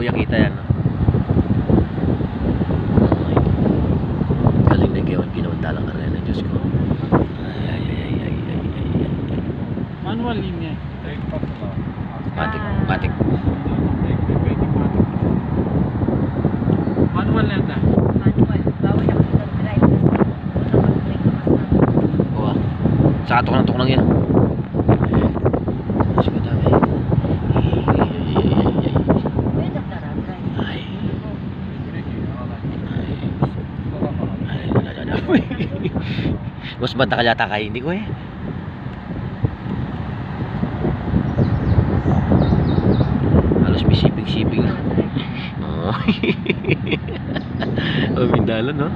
kuya kita yan, no? Galing na gayon, ginawadalang arena, Diyos ko. Ay. Manual linya. Matik. Manual na ata. Manual. Bawal ako mag-drive kasi unang mag-break na masama. Oo. Sa atok lang yan. Mas madami. May nagdara-drive. Ay. Mas banta ka yata kay hindi ko eh. Halos may siping. Oh. Oh, Mindalo, no?